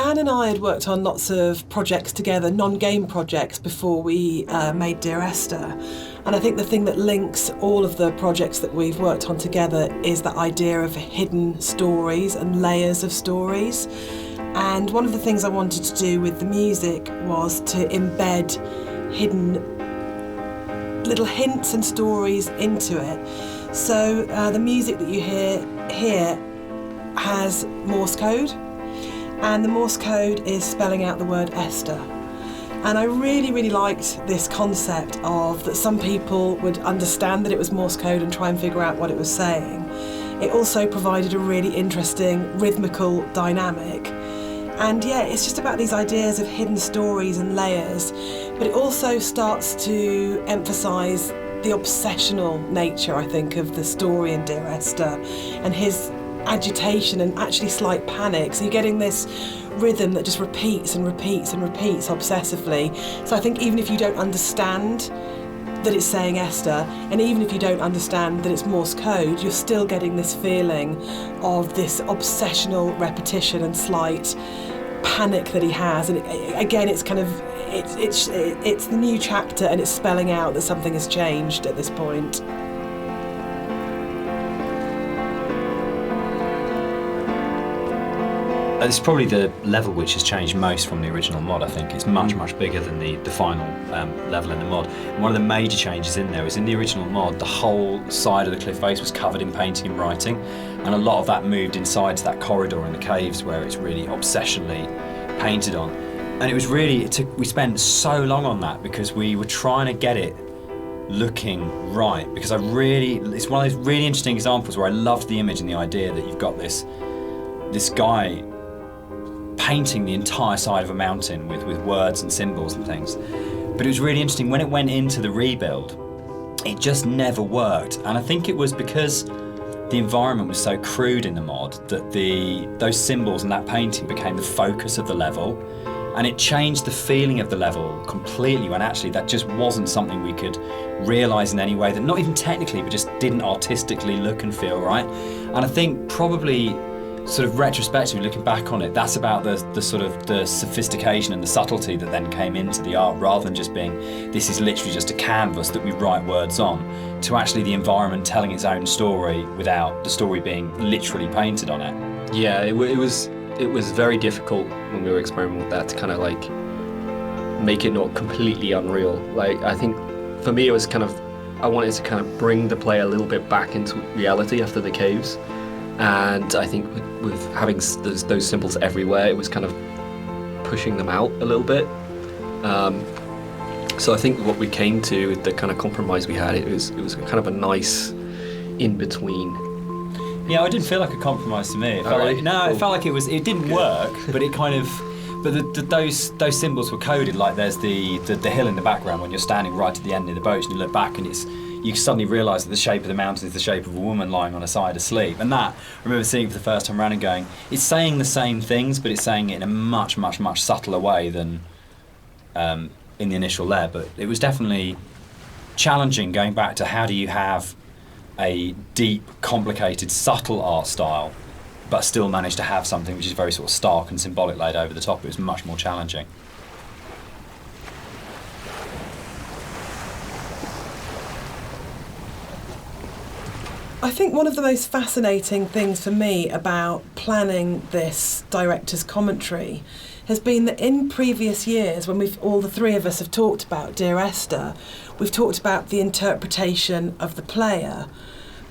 Dan and I had worked on lots of projects together, non-game projects, before we made Dear Esther. And I think the thing that links all of the projects that we've worked on together is that idea of hidden stories and layers of stories. And one of the things I wanted to do with the music was to embed hidden little hints and stories into it. So the music that you hear here has Morse code, and the Morse code is spelling out the word Esther. And I really, really liked this concept of that some people would understand that it was Morse code and try and figure out what it was saying. It also provided a really interesting rhythmical dynamic. And yeah, it's just about these ideas of hidden stories and layers, but it also starts to emphasise the obsessional nature, I think, of the story in Dear Esther, and his agitation and actually slight panic. So you're getting this rhythm that just repeats and repeats and repeats obsessively. So I think even if you don't understand that it's saying Esther, and even if you don't understand that it's Morse code, you're still getting this feeling of this obsessional repetition and slight panic that he has. And again, it's kind of it's the new chapter, and it's spelling out that something has changed at this point. It's probably the level which has changed most from the original mod. I think it's much bigger than the final level in the mod. And one of the major changes in there is in the original mod, the whole side of the cliff face was covered in painting and writing, and a lot of that moved inside to that corridor in the caves where it's really obsessionally painted on. And it was really, we spent so long on that because we were trying to get it looking right, because it's one of those really interesting examples where I loved the image and the idea that you've got this guy painting the entire side of a mountain with words and symbols and things. But it was really interesting, when it went into the rebuild, it just never worked. And I think it was because the environment was so crude in the mod that those symbols and that painting became the focus of the level, and it changed the feeling of the level completely, when actually that just wasn't something we could realise in any way, that not even technically, but just didn't artistically look and feel right. And I think probably sort of retrospectively looking back on it, that's about the sort of the sophistication and the subtlety that then came into the art, rather than just being, this is literally just a canvas that we write words on, to actually the environment telling its own story without the story being literally painted on it. Yeah, it was very difficult when we were experimenting with that to kind of like make it not completely unreal. Like, I think for me it was kind of, I wanted to kind of bring the player a little bit back into reality after the caves. And I think with having those symbols everywhere, it was kind of pushing them out a little bit. So I think what we came to, the kind of compromise we had, it was kind of a nice in-between. Yeah, it didn't feel like a compromise to me. It felt it felt like it didn't work, but it kind of, but those symbols were coded, like there's the hill in the background when you're standing right at the end of the boat and you look back and you suddenly realise that the shape of the mountain is the shape of a woman lying on her side asleep. And that, I remember seeing it for the first time around and going, it's saying the same things, but it's saying it in a much, much, much subtler way than in the initial layer. But it was definitely challenging going back to how do you have a deep, complicated, subtle art style, but still manage to have something which is very sort of stark and symbolic laid over the top. It was much more challenging. I think one of the most fascinating things for me about planning this director's commentary has been that in previous years, when all the three of us have talked about Dear Esther, we've talked about the interpretation of the player.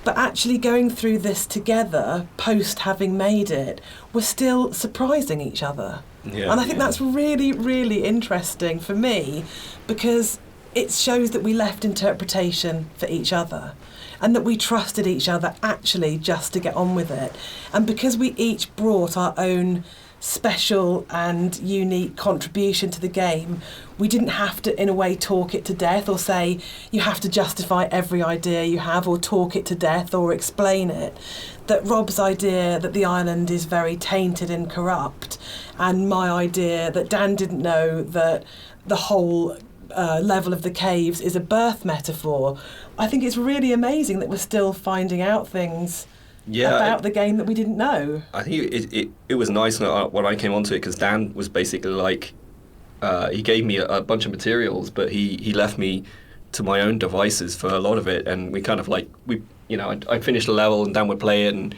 But actually going through this together, post having made it, we're still surprising each other. Yeah, and I think that's really, really interesting for me, because it shows that we left interpretation for each other, and that we trusted each other actually just to get on with it. And because we each brought our own special and unique contribution to the game, we didn't have to, in a way, talk it to death or say, you have to justify every idea you have or talk it to death or explain it. That Rob's idea that the island is very tainted and corrupt, and my idea that Dan didn't know that the whole level of the caves is a birth metaphor. I think it's really amazing that we're still finding out things Yeah, about the game that we didn't know. I think it was nice when I came onto it, because Dan was basically like, he gave me a bunch of materials, but he left me to my own devices for a lot of it, and we kind of like, I'd finish the level and Dan would play it and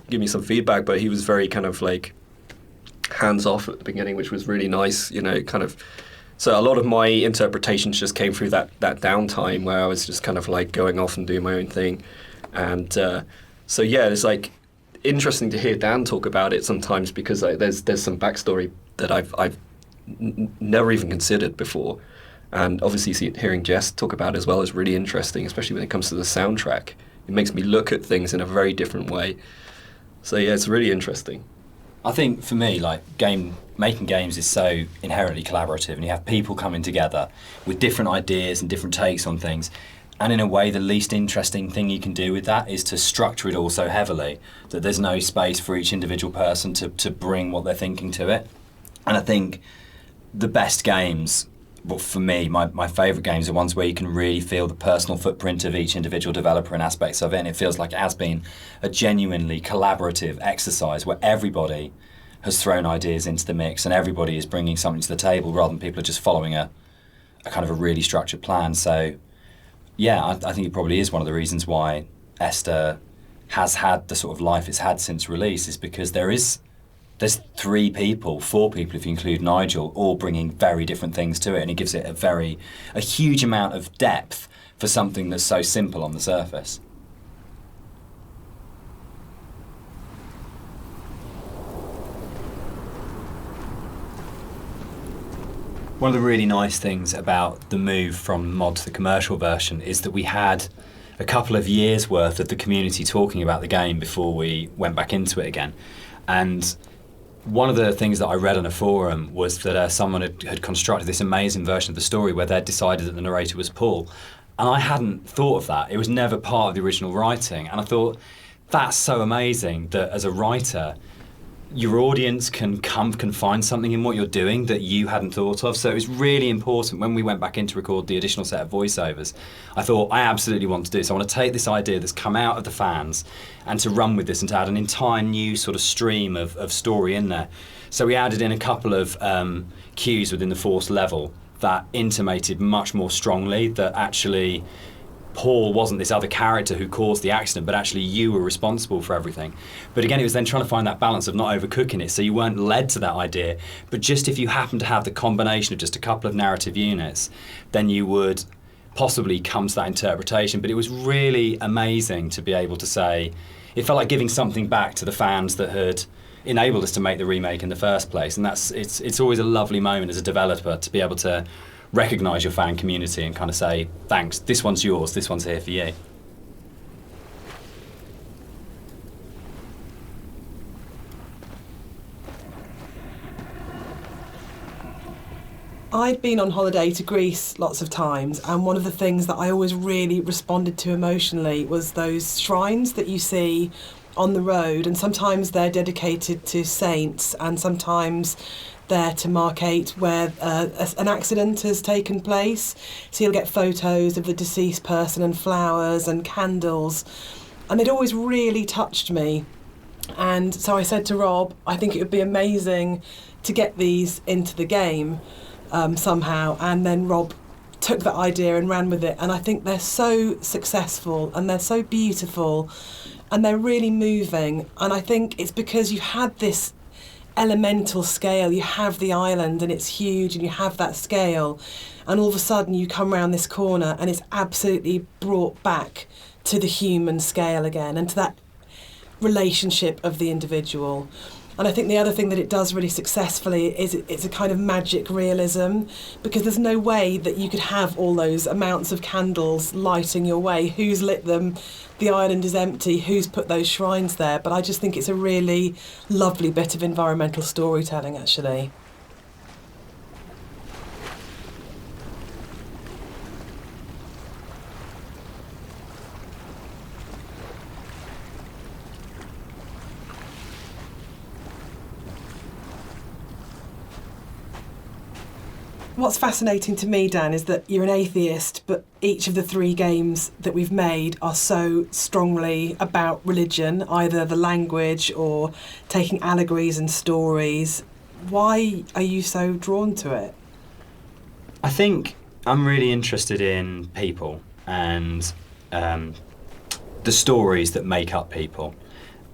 give me some feedback, but he was very kind of like hands off at the beginning, which was really nice, kind of. So a lot of my interpretations just came through that downtime where I was just kind of like going off and doing my own thing, and so yeah, it's like interesting to hear Dan talk about it sometimes, because like, there's some backstory that I've never even considered before, and obviously hearing Jess talk about it as well is really interesting, especially when it comes to the soundtrack. It makes me look at things in a very different way. So yeah, it's really interesting. I think for me, like making games is so inherently collaborative, and you have people coming together with different ideas and different takes on things. And in a way, the least interesting thing you can do with that is to structure it all so heavily that there's no space for each individual person to bring what they're thinking to it. And I think the best games, well, for me, my favourite games are ones where you can really feel the personal footprint of each individual developer and aspects of it, and it feels like it has been a genuinely collaborative exercise where everybody has thrown ideas into the mix and everybody is bringing something to the table rather than people are just following a kind of a really structured plan. So yeah, I think it probably is one of the reasons why Esther has had the sort of life it's had since release, is because there's 4 people if you include Nigel, all bringing very different things to it, and it gives it a huge amount of depth for something that's so simple on the surface. One of the really nice things about the move from mod to the commercial version is that we had a couple of years worth of the community talking about the game before we went back into it again. And one of the things that I read on a forum was that someone had constructed this amazing version of the story where they'd decided that the narrator was Paul. And I hadn't thought of that. It was never part of the original writing. And I thought, that's so amazing that as a writer, your audience can find something in what you're doing that you hadn't thought of. So it was really important when we went back in to record the additional set of voiceovers. I thought, I absolutely want to do this. I want to take this idea that's come out of the fans and to run with this and to add an entire new sort of stream of story in there. So we added in a couple of cues within the force level that intimated much more strongly that actually Paul wasn't this other character who caused the accident, but actually you were responsible for everything. But again, it was then trying to find that balance of not overcooking it, so you weren't led to that idea, but just if you happen to have the combination of just a couple of narrative units, then you would possibly come to that interpretation. But it was really amazing to be able to say, it felt like giving something back to the fans that had enabled us to make the remake in the first place. And it's always a lovely moment as a developer to be able to recognise your fan community and kind of say, thanks, this one's yours, this one's here for you. I'd been on holiday to Greece lots of times, and one of the things that I always really responded to emotionally was those shrines that you see on the road, and sometimes they're dedicated to saints and sometimes there to markate where an accident has taken place. So you'll get photos of the deceased person and flowers and candles, and they'd always really touched me. And so I said to Rob, I think it would be amazing to get these into the game somehow. And then Rob took that idea and ran with it, and I think they're so successful and they're so beautiful and they're really moving. And I think it's because you had this elemental scale, you have the island and it's huge and you have that scale, and all of a sudden you come around this corner and it's absolutely brought back to the human scale again and to that relationship of the individual. And I think the other thing that it does really successfully is it's a kind of magic realism, because there's no way that you could have all those amounts of candles lighting your way. Who's lit them? The island is empty. Who's put those shrines there? But I just think it's a really lovely bit of environmental storytelling, actually. What's fascinating to me, Dan, is that you're an atheist, but each of the 3 games that we've made are so strongly about religion, either the language or taking allegories and stories. Why are you so drawn to it? I think I'm really interested in people and the stories that make up people.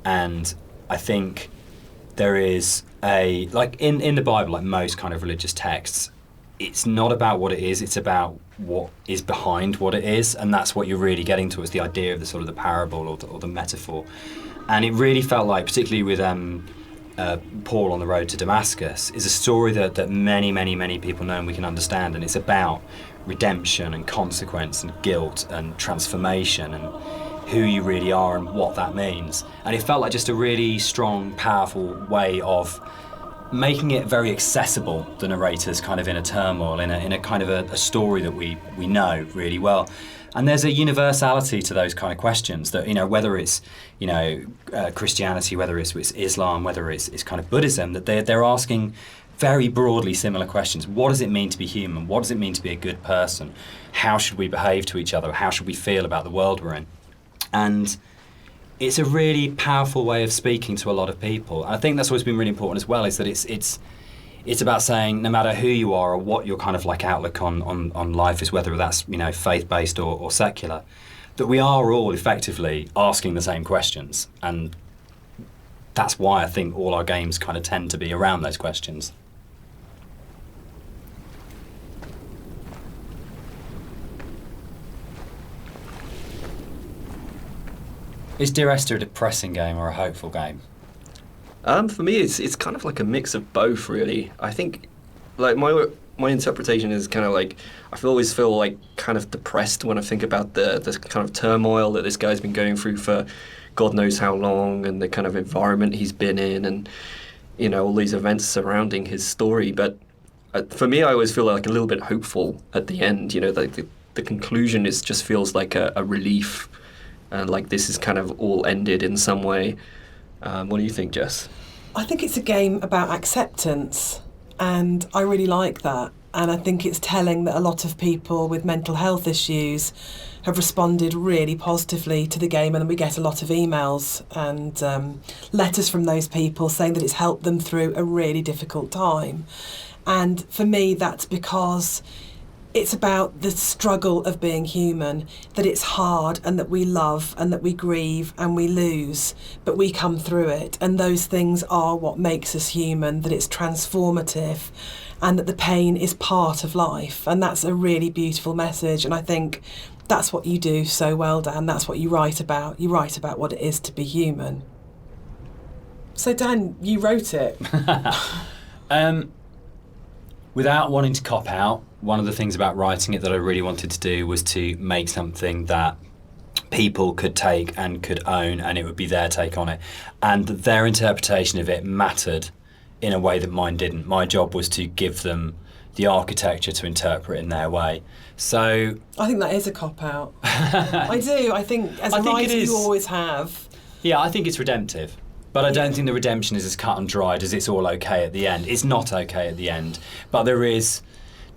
And I think there is like in the Bible, like most kind of religious texts, it's not about what it is, it's about what is behind what it is, and that's what you're really getting to, is the idea of the sort of the parable or the metaphor. And it really felt like, particularly with Paul on the road to Damascus, is a story that many people know and we can understand, and it's about redemption and consequence and guilt and transformation and who you really are and what that means. And it felt like just a really strong, powerful way of making it very accessible, the narrator's kind of inner turmoil, in a kind of a story that we know really well. And there's a universality to those kind of questions that, whether it's, Christianity, whether it's Islam, whether it's kind of Buddhism, that they're asking very broadly similar questions. What does it mean to be human? What does it mean to be a good person? How should we behave to each other? How should we feel about the world we're in? And it's a really powerful way of speaking to a lot of people. And I think that's always been really important as well, is that it's about saying, no matter who you are or what your kind of like outlook on life is, whether that's faith-based or secular, that we are all effectively asking the same questions. And that's why I think all our games kind of tend to be around those questions. Is Dear Esther a depressing game or a hopeful game? For me, it's kind of like a mix of both, really. I think, like, my interpretation is kind of like, always feel like kind of depressed when I think about the kind of turmoil that this guy's been going through for God knows how long, and the kind of environment he's been in, and all these events surrounding his story. But for me, I always feel like a little bit hopeful at the end. The conclusion just feels like a relief. Like this is kind of all ended in some way. What do you think, Jess? I think it's a game about acceptance, and I really like that. And I think it's telling that a lot of people with mental health issues have responded really positively to the game, and then we get a lot of emails and letters from those people saying that it's helped them through a really difficult time. And for me, that's because it's about the struggle of being human, that it's hard and that we love and that we grieve and we lose, but we come through it. And those things are what makes us human, that it's transformative and that the pain is part of life. And that's a really beautiful message. And I think that's what you do so well, Dan. That's what you write about. You write about what it is to be human. So, Dan, you wrote it. Without wanting to cop out, one of the things about writing it that I really wanted to do was to make something that people could take and could own, and it would be their take on it. And their interpretation of it mattered in a way that mine didn't. My job was to give them the architecture to interpret in their way. So I think that is a cop-out. I do. I think as a writer you always have. Yeah, I think it's redemptive. But I don't think the redemption is as cut and dried as it's all okay at the end. It's not okay at the end. But there is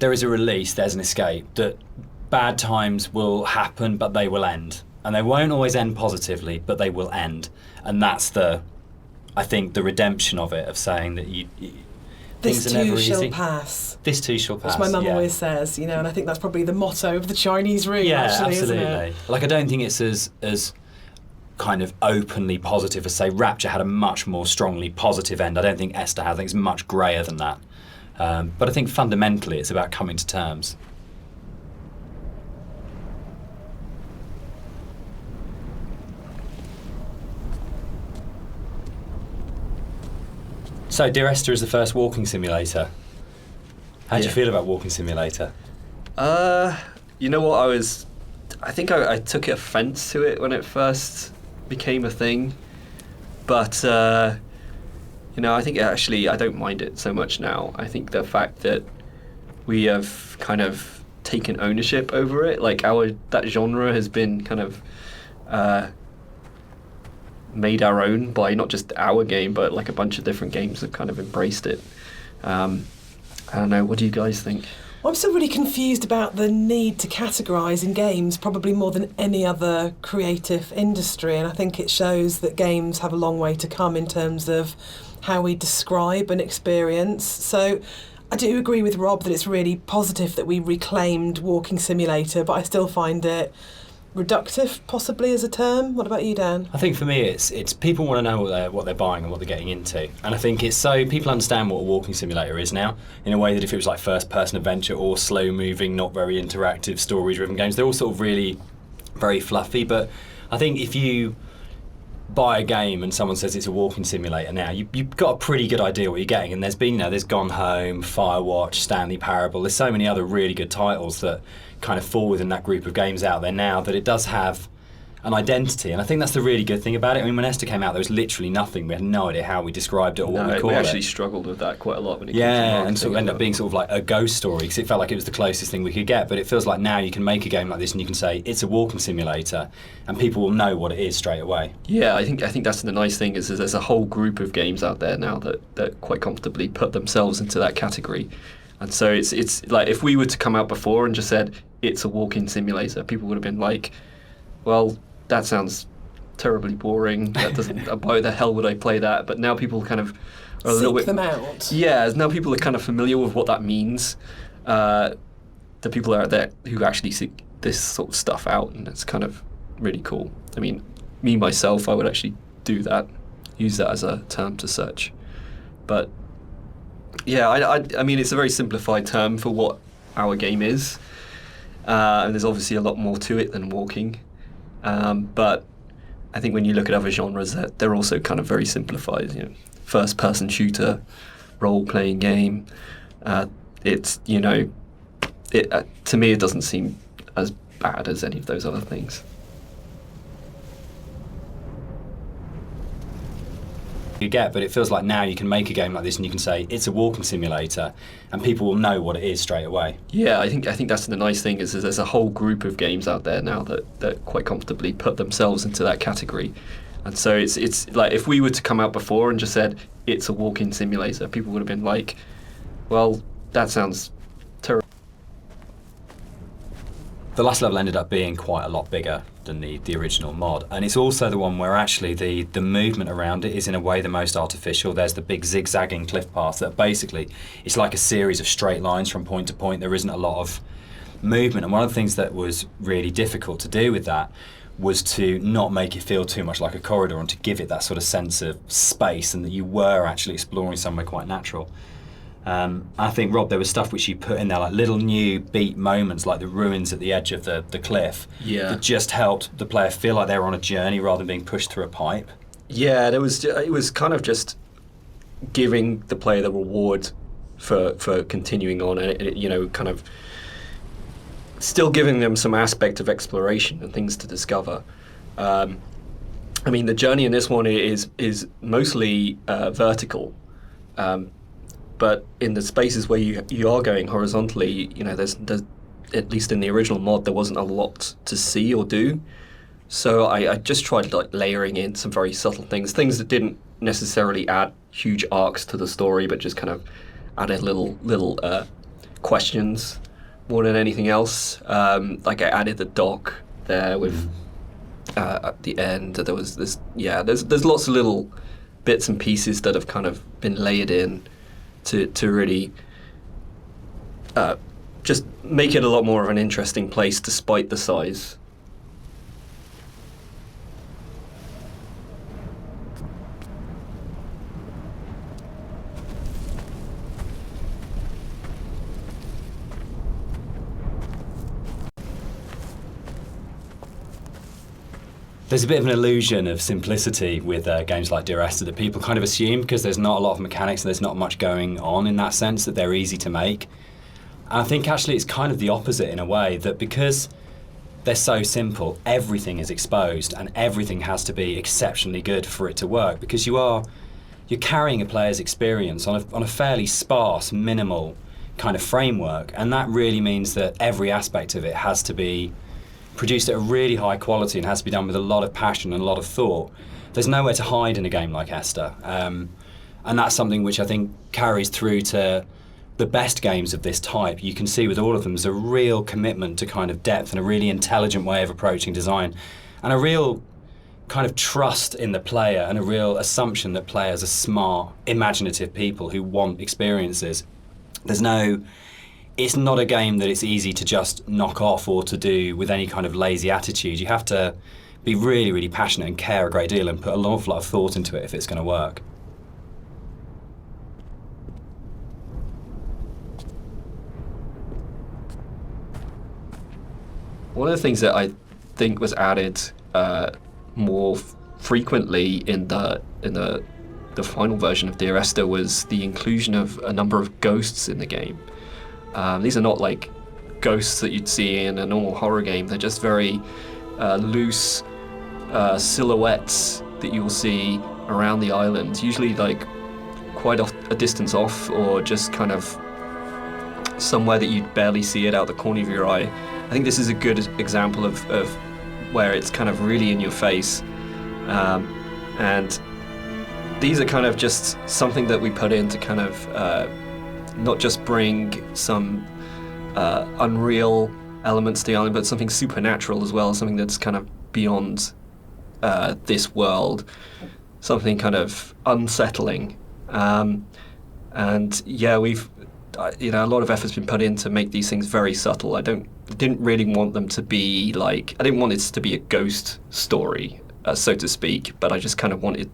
a release, there's an escape, that bad times will happen, but they will end. And they won't always end positively, but they will end. And that's I think, the redemption of it, of saying that things are never easy. This too shall pass. This too shall pass, which my mum always says, and I think that's probably the motto of the Chinese room, yeah, actually, absolutely. Isn't it? Like, I don't think it's as kind of openly positive as, say, Rapture had a much more strongly positive end. I don't think Esther has. I think it's much greyer than that. But I think fundamentally it's about coming to terms. So, Dear Esther is the first walking simulator. How do you feel about Walking Simulator? You know what, I think I took offence to it when it first became a thing, but I think actually I don't mind it so much now. I think the fact that we have kind of taken ownership over it, like that genre has been kind of made our own by not just our game, but like a bunch of different games have kind of embraced it. I don't know, what do you guys think? I'm still really confused about the need to categorise in games, probably more than any other creative industry. And I think it shows that games have a long way to come in terms of how we describe an experience. So I do agree with Rob that it's really positive that we reclaimed Walking Simulator, but I still find it reductive, possibly, as a term. What about you, Dan? I think for me, it's people want to know what they're buying and what they're getting into, and I think it's so people understand what a walking simulator is now in a way that if it was like first-person adventure or slow-moving, not very interactive, story-driven games, they're all sort of really very fluffy. But I think if you buy a game and someone says it's a walking simulator now, you've got a pretty good idea what you're getting. And there's been, there's Gone Home, Firewatch, Stanley Parable. There's so many other really good titles that kind of fall within that group of games out there now that it does have an identity, and I think that's the really good thing about it. I mean, when Esther came out, there was literally nothing. We had no idea how we described it or what we called it. We actually struggled with that quite a lot when it came to and sort of ended up being sort of like a ghost story because it felt like it was the closest thing we could get. But it feels like now you can make a game like this and you can say it's a walking simulator, and people will know what it is straight away. Yeah, I think that's the nice thing is there's a whole group of games out there now that quite comfortably put themselves into that category. And so it's like if we were to come out before and just said it's a walking simulator, people would have been like, well, that sounds terribly boring. That doesn't. Why the hell would I play that? But now people kind of are a little bit. Seek them out. Yeah, now people are kind of familiar with what that means. The people out there who actually seek this sort of stuff out, and it's kind of really cool. I mean, me myself, I would actually do that, use that as a term to search. But yeah, I mean, it's a very simplified term for what our game is, and there's obviously a lot more to it than walking. But I think when you look at other genres, they're also kind of very simplified. First-person shooter, role-playing game. It's to me it doesn't seem as bad as any of those other things. You get, but it feels like now you can make a game like this and you can say it's a walking simulator, and people will know what it is straight away. Yeah, I think that's the nice thing is there's a whole group of games out there now that quite comfortably put themselves into that category. And so it's like if we were to come out before and just said it's a walking simulator, people would have been like, well, that sounds terrible. The last level ended up being quite a lot bigger than the original mod, and it's also the one where actually the movement around it is in a way the most artificial. There's the big zigzagging cliff paths that basically it's like a series of straight lines from point to point. There isn't a lot of movement, and one of the things that was really difficult to do with that was to not make it feel too much like a corridor and to give it that sort of sense of space and that you were actually exploring somewhere quite natural. I think, Rob, there was stuff which you put in there, like little new beat moments, like the ruins at the edge of the cliff, that just helped the player feel like they were on a journey rather than being pushed through a pipe. Yeah, it was kind of just giving the player the reward for continuing on, and it, kind of still giving them some aspect of exploration and things to discover. I mean, the journey in this one is mostly vertical. But in the spaces where you are going horizontally, there's at least in the original mod there wasn't a lot to see or do. So I just tried like layering in some very subtle things that didn't necessarily add huge arcs to the story, but just kind of added little questions more than anything else. Like I added the dock there with at the end. There was this. Yeah, there's lots of little bits and pieces that have kind of been layered in to really just make it a lot more of an interesting place despite the size. There's a bit of an illusion of simplicity with games like Dear Esther that people kind of assume because there's not a lot of mechanics and there's not much going on in that sense that they're easy to make. And I think actually it's kind of the opposite in a way, that because they're so simple, everything is exposed and everything has to be exceptionally good for it to work, because you're carrying a player's experience on a fairly sparse, minimal kind of framework, and that really means that every aspect of it has to be produced at a really high quality and has to be done with a lot of passion and a lot of thought. There's nowhere to hide in a game like Esther, and that's something which I think carries through to the best games of this type, you can see with all of them there's a real commitment to kind of depth and a really intelligent way of approaching design, and a real kind of trust in the player and a real assumption that players are smart, imaginative people who want experiences. It's not a game that it's easy to just knock off or to do with any kind of lazy attitude. You have to be really, really passionate and care a great deal and put an awful lot of thought into it if it's going to work. One of the things that I think was added more frequently in the final version of Dear Esther was the inclusion of a number of ghosts in the game. These are not like ghosts that you'd see in a normal horror game. They're just very loose silhouettes that you'll see around the island, usually like quite a distance off, or just kind of somewhere that you'd barely see it out the corner of your eye. I think this is a good example of where it's kind of really in your face. And these are kind of just something that we put in to kind of not just bring some unreal elements to the island, but something supernatural as well, something that's kind of beyond this world, something kind of unsettling. And yeah, we've a lot of effort's been put in to make these things very subtle. I didn't really want them to be like, I didn't want it to be a ghost story, so to speak, but I just kind of wanted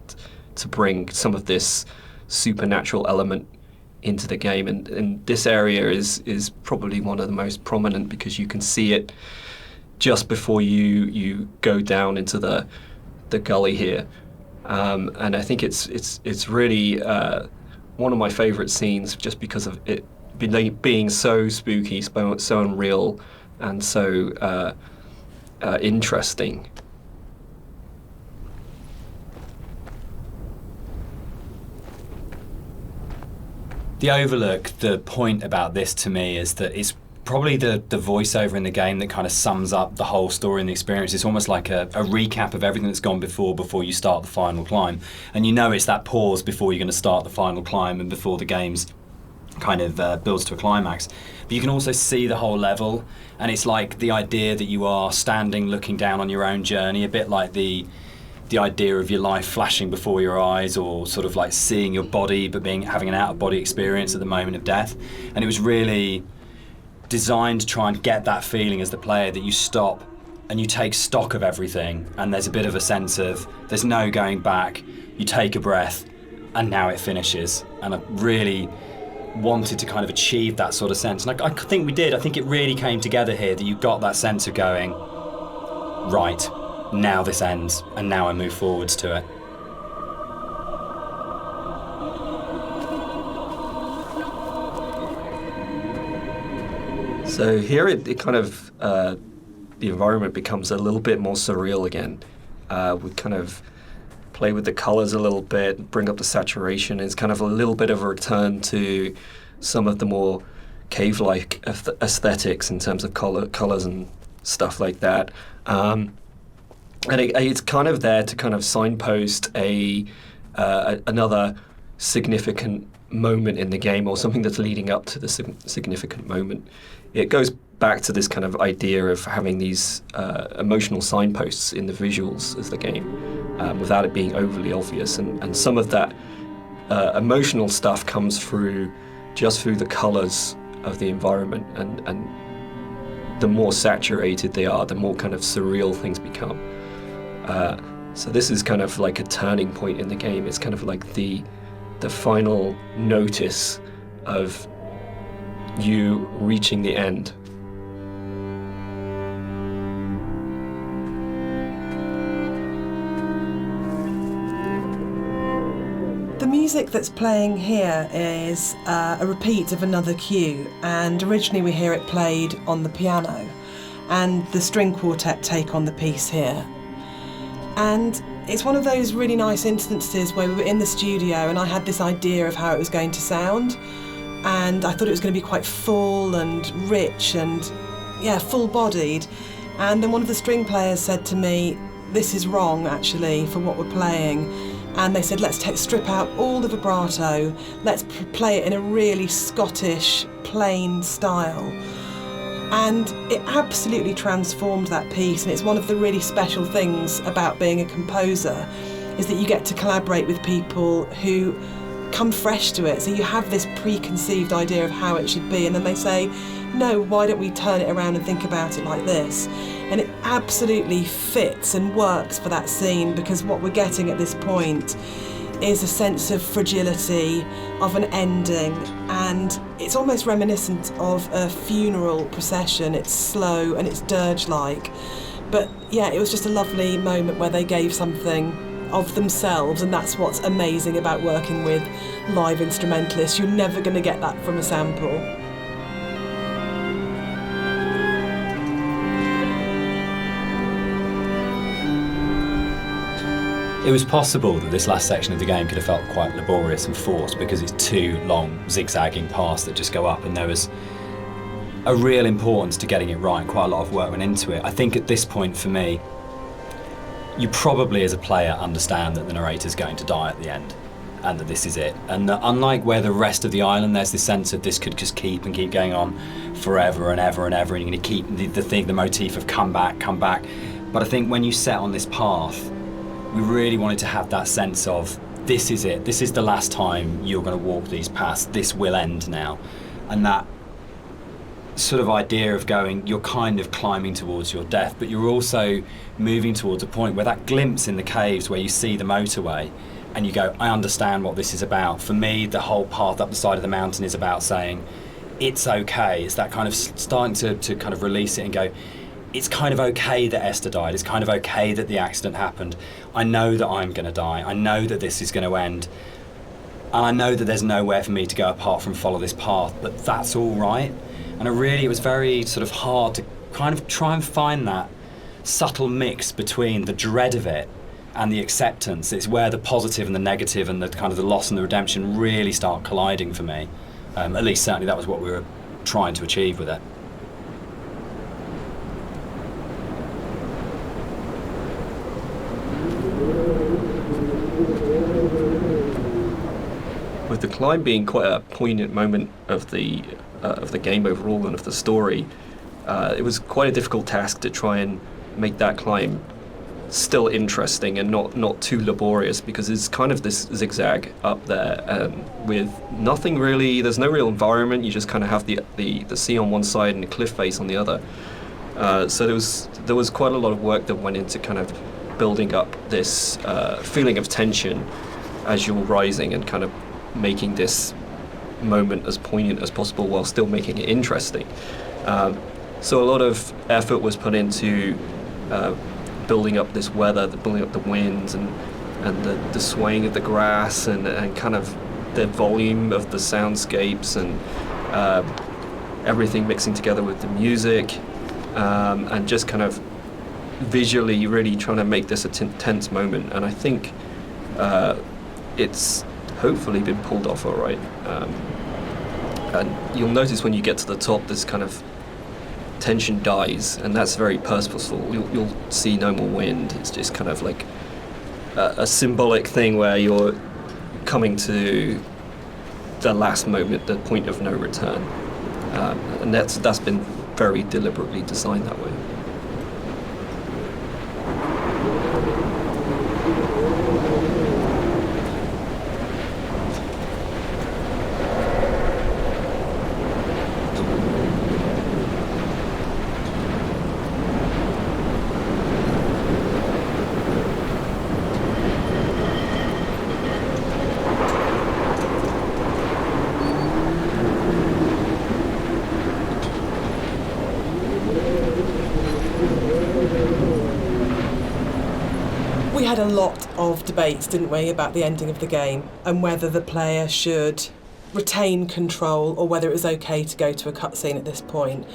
to bring some of this supernatural element into the game, and this area is probably one of the most prominent because you can see it just before you go down into the gully here, and I think it's really one of my favorite scenes just because of it being so spooky, so unreal, and so interesting. The overlook, the point about this to me is that it's probably the voiceover in the game that kind of sums up the whole story and the experience. It's almost like a recap of everything that's gone before you start the final climb. And you know it's that pause before you're going to start the final climb and before the game's kind of builds to a climax. But you can also see the whole level, and it's like the idea that you are standing looking down on your own journey, a bit like the idea of your life flashing before your eyes, or sort of like seeing your body but having an out-of-body experience at the moment of death. And it was really designed to try and get that feeling as the player that you stop and you take stock of everything, and there's a bit of a sense of there's no going back. You take a breath and now it finishes. And I really wanted to kind of achieve that sort of sense, and I think we did. I think it really came together here, that you got that sense of going, right, now this ends, and now I move forwards to it. So here it kind of, the environment becomes a little bit more surreal again. We kind of play with the colors a little bit, bring up the saturation. It's kind of a little bit of a return to some of the more cave-like aesthetics in terms of colors and stuff like that. And it's kind of there to kind of signpost another significant moment in the game, or something that's leading up to the significant moment. It goes back to this kind of idea of having these emotional signposts in the visuals of the game, without it being overly obvious. And some of that emotional stuff comes through just through the colors of the environment, and the more saturated they are, the more kind of surreal things become. So this is kind of like a turning point in the game. It's kind of like the final notice of you reaching the end. The music that's playing here is a repeat of another cue, and originally we hear it played on the piano, and the string quartet take on the piece here. And it's one of those really nice instances where we were in the studio and I had this idea of how it was going to sound, and I thought it was going to be quite full and rich and, full-bodied. And then one of the string players said to me, "This is wrong, actually, for what we're playing. and they said, let's strip out all the vibrato, let's play it in a really Scottish, plain style. And it absolutely transformed that piece, and it's one of the really special things about being a composer, is that you get to collaborate with people who come fresh to it. So you have this preconceived idea of how it should be, and then they say, no, why don't we turn it around and think about it like this? And it absolutely fits and works for that scene, because what we're getting at this point is a sense of fragility, of an ending, and it's almost reminiscent of a funeral procession. It's slow and it's dirge-like. But yeah, it was just a lovely moment where they gave something of themselves, and that's what's amazing about working with live instrumentalists. You're never going to get that from a sample. It was possible that this last section of the game could have felt quite laborious and forced because it's two long zigzagging paths that just go up, and there was a real importance to getting it right. Quite a lot of work went into it. I think at this point for me, you probably as a player understand that the narrator's going to die at the end and that this is it. And that unlike where the rest of the island, there's this sense that this could just keep going on forever and ever and ever, and you're going to keep the motif of come back. But I think when you set on this path, we really wanted to have that sense of this is it, this is the last time you're going to walk these paths, this will end now. And that sort of idea of going, you're kind of climbing towards your death, but you're also moving towards a point where that glimpse in the caves where you see the motorway and you go, I understand what this is about. For me, the whole path up the side of the mountain is about saying, it's okay. It's that kind of starting to kind of release it and go, it's kind of okay that Esther died. It's kind of okay that the accident happened. I know that I'm going to die. I know that this is going to end. And I know that there's nowhere for me to go apart from follow this path, but that's all right. And it was very sort of hard to kind of try and find that subtle mix between the dread of it and the acceptance. It's where the positive and the negative and the kind of the loss and the redemption really start colliding for me. At least certainly that was what we were trying to achieve with it. With the climb being quite a poignant moment of the game overall and of the story, it was quite a difficult task to try and make that climb still interesting and not too laborious, because it's kind of this zigzag up there with nothing really. There's no real environment. You just kind of have the sea on one side and the cliff face on the other. So there was quite a lot of work that went into kind of building up this feeling of tension as you're rising and kind of making this moment as poignant as possible while still making it interesting. So a lot of effort was put into building up this weather, building up the winds and the swaying of the grass and kind of the volume of the soundscapes and everything mixing together with the music, and just kind of visually really trying to make this a tense moment. And I think it's hopefully been pulled off all right. And you'll notice when you get to the top, this kind of tension dies, and that's very purposeful. You'll see no more wind. It's just kind of like a symbolic thing where you're coming to the last moment, the point of no return. And that's been very deliberately designed that way. We had a lot of debates, didn't we, about the ending of the game and whether the player should retain control or whether it was okay to go to a cutscene at this point.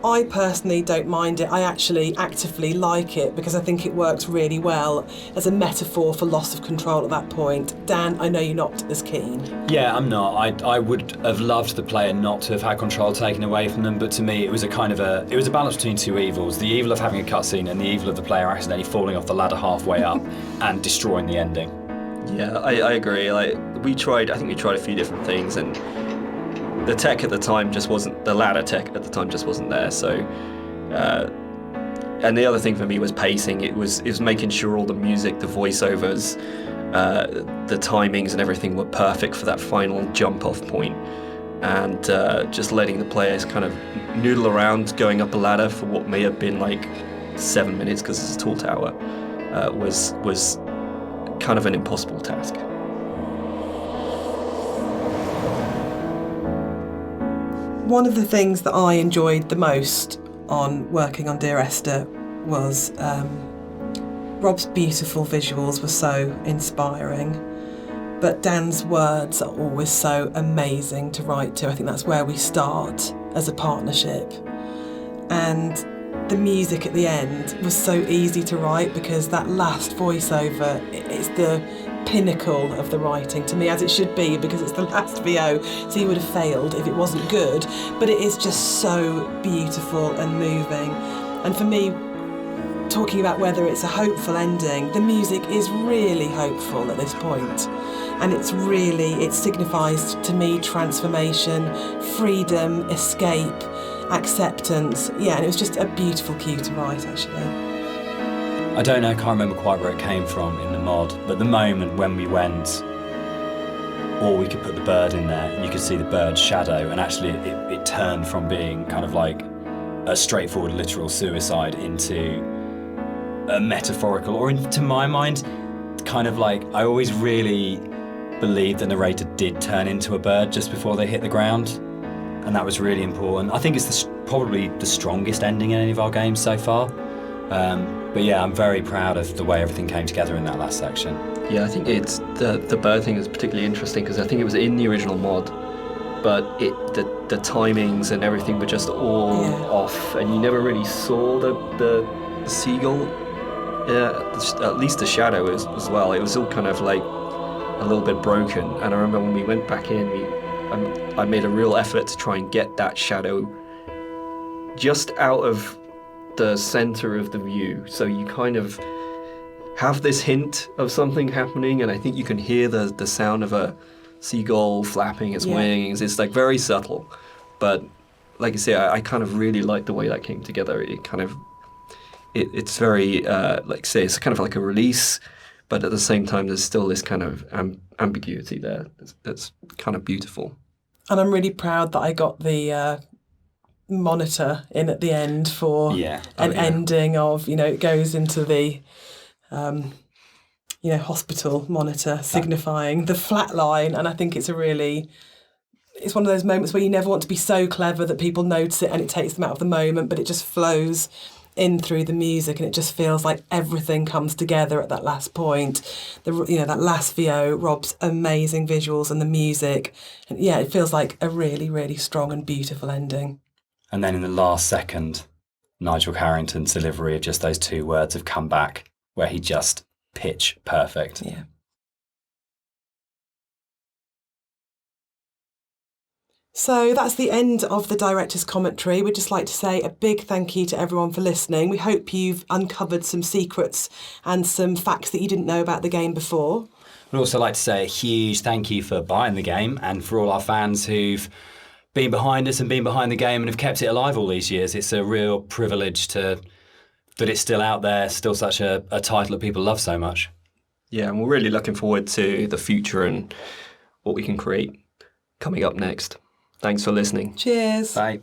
I personally don't mind it. I actually actively like it because I think it works really well as a metaphor for loss of control at that point. Dan, I know you're not as keen. Yeah, I'm not. I would have loved the player not to have had control taken away from them, but to me it was a balance between two evils. The evil of having a cutscene and the evil of the player accidentally falling off the ladder halfway up and destroying the ending. Yeah, I agree. Like I think we tried a few different things, and the tech at the time just wasn't, the ladder tech at the time just wasn't there. So, and the other thing for me was pacing. It was making sure all the music, the voiceovers, the timings and everything were perfect for that final jump off point. And just letting the players kind of noodle around going up a ladder for what may have been like 7 minutes, because it's a tall tower, was kind of an impossible task. One of the things that I enjoyed the most on working on Dear Esther was Rob's beautiful visuals were so inspiring, but Dan's words are always so amazing to write to. I think that's where we start as a partnership. And the music at the end was so easy to write, because that last voiceover, it's the pinnacle of the writing to me, as it should be, because it's the last VO, so you would have failed if it wasn't good. But it is just so beautiful and moving. And for me, talking about whether it's a hopeful ending, the music is really hopeful at this point. And it signifies to me transformation, freedom, escape, acceptance. Yeah, and it was just a beautiful cue to write, actually. I don't know, I can't remember quite where it came from in the mod, but the moment when we went, or we could put the bird in there, and you could see the bird's shadow, and actually it turned from being kind of like a straightforward literal suicide into a metaphorical, or to my mind, kind of like, I always really believed the narrator did turn into a bird just before they hit the ground, and that was really important. I think it's probably the strongest ending in any of our games so far. But yeah, I'm very proud of the way everything came together in that last section. Yeah, I think it's the bird thing is particularly interesting, because I think it was in the original mod, but the timings and everything were just all off, and you never really saw the seagull. Yeah, at least the shadow as well. It was all kind of like a little bit broken. And I remember when we went back in, I made a real effort to try and get that shadow just out of the center of the view, so you kind of have this hint of something happening, and I think you can hear the sound of a seagull flapping its wings. It's like very subtle, but like I say, I kind of really like the way that came together. It kind of it's very like say it's kind of like a release, but at the same time there's still this kind of ambiguity there that's kind of beautiful. And I'm really proud that I got the monitor in at the end for an ending of, it goes into the hospital monitor, signifying the flat line. And I think it's one of those moments where you never want to be so clever that people notice it and it takes them out of the moment, but it just flows in through the music, and it just feels like everything comes together at that last point. That last VO, Rob's amazing visuals and the music, and it feels like a really, really strong and beautiful ending. And then in the last second, Nigel Carrington's delivery of just those two words have come back, where he just pitch perfect. Yeah. So that's the end of the director's commentary. We'd just like to say a big thank you to everyone for listening. We hope you've uncovered some secrets and some facts that you didn't know about the game before. We'd also like to say a huge thank you for buying the game, and for all our fans who've been behind us and been behind the game and have kept it alive all these years. It's a real privilege that it's still out there, still such a title that people love so much. Yeah, and we're really looking forward to the future and what we can create coming up next. Thanks for listening. Cheers. Bye.